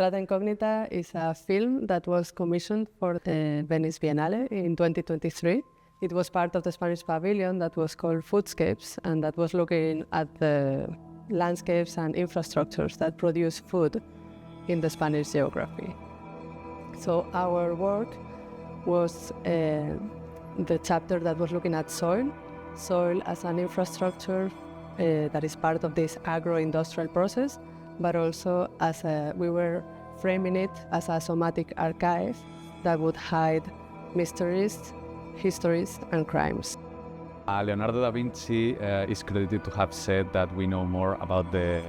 Strata Incognita is a film that was commissioned for the Venice Biennale in 2023. It was part of the Spanish pavilion that was called Foodscapes, and that was looking at the landscapes and infrastructures that produce food in the Spanish geography. So our work was the chapter that was looking at soil as an infrastructure that is part of this agro-industrial process, but also we were framing it as a somatic archive that would hide mysteries, histories, and crimes. Leonardo da Vinci is credited to have said that we know more about the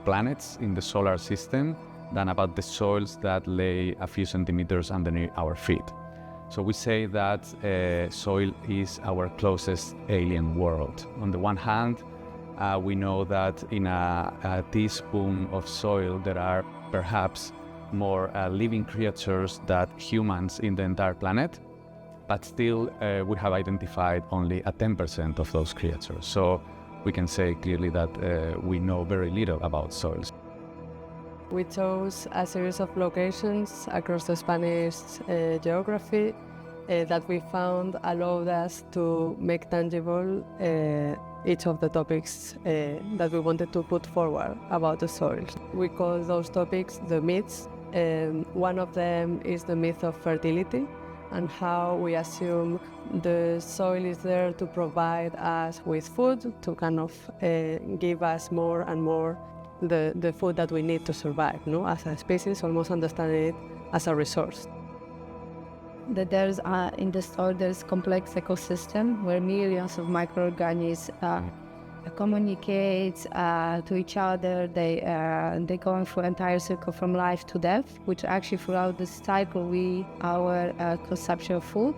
planets in the solar system than about the soils that lay a few centimeters underneath our feet. So we say that soil is our closest alien world. On the one hand, we know that in a teaspoon of soil there are perhaps more living creatures than humans in the entire planet, but still we have identified only 10% of those creatures. So we can say clearly that we know very little about soils. We chose a series of locations across the Spanish geography that we found allowed us to make tangible each of the topics that we wanted to put forward about the soils. We call those topics the myths. One of them is the myth of fertility and how we assume the soil is there to provide us with food, to kind of give us more and more the food that we need to survive, as a species, almost understanding it as a resource. That there's in the soil there's complex ecosystem where millions of microorganisms communicate to each other. They go through entire circle from life to death, which actually throughout this cycle our consumption of food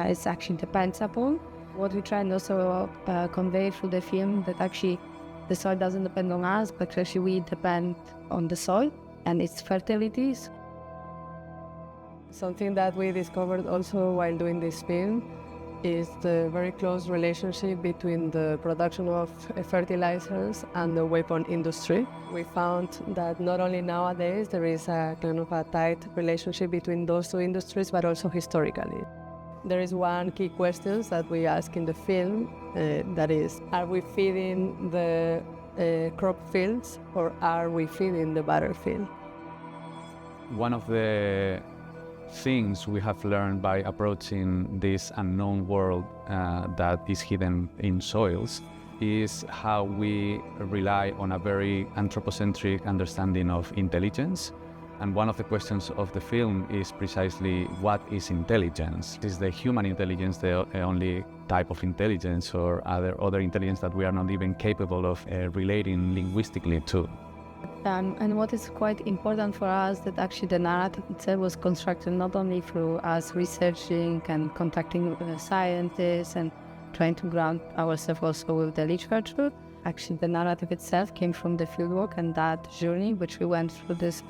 is actually depends upon. What we try and also convey through the film that actually the soil doesn't depend on us, but actually we depend on the soil and its fertilities. Something that we discovered also while doing this film is the very close relationship between the production of fertilizers and the weapon industry. We found that not only nowadays there is a kind of a tight relationship between those two industries, but also historically. There is one key question that we ask in the film, that is, are we feeding the crop fields or are we feeding the battlefield? One of the things we have learned by approaching this unknown world that is hidden in soils is how we rely on a very anthropocentric understanding of intelligence. And one of the questions of the film is precisely what is intelligence? Is the human intelligence the only type of intelligence, or are there other intelligence that we are not even capable of relating linguistically to? And what is quite important for us that actually the narrative itself was constructed not only through us researching and contacting scientists and trying to ground ourselves also with the literature. Actually, the narrative itself came from the fieldwork and that journey which we went through this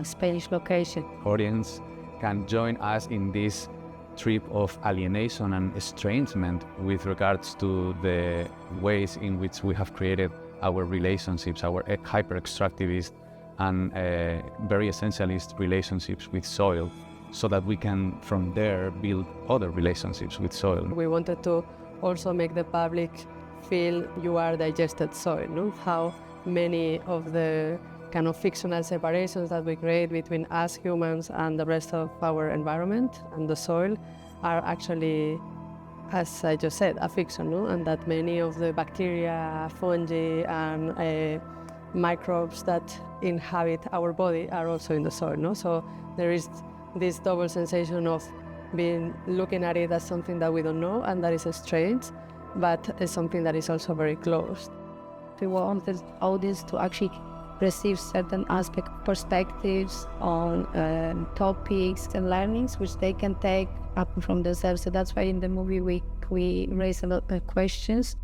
Spanish location. Audience can join us in this trip of alienation and estrangement with regards to the ways in which we have created our relationships, our hyper-extractivist and very essentialist relationships with soil, so that we can from there build other relationships with soil. We wanted to also make the public feel you are digested soil, how many of the kind of fictional separations that we create between us humans and the rest of our environment and the soil are actually, as I just said, a fiction, and that many of the bacteria, fungi, and microbes that inhabit our body are also in the soil. So there is this double sensation of looking at it as something that we don't know and that is strange, but it's something that is also very close. We want the audience to actually receive certain perspectives on topics and learnings which they can take up from themselves. So that's why in the movie we raise a lot of questions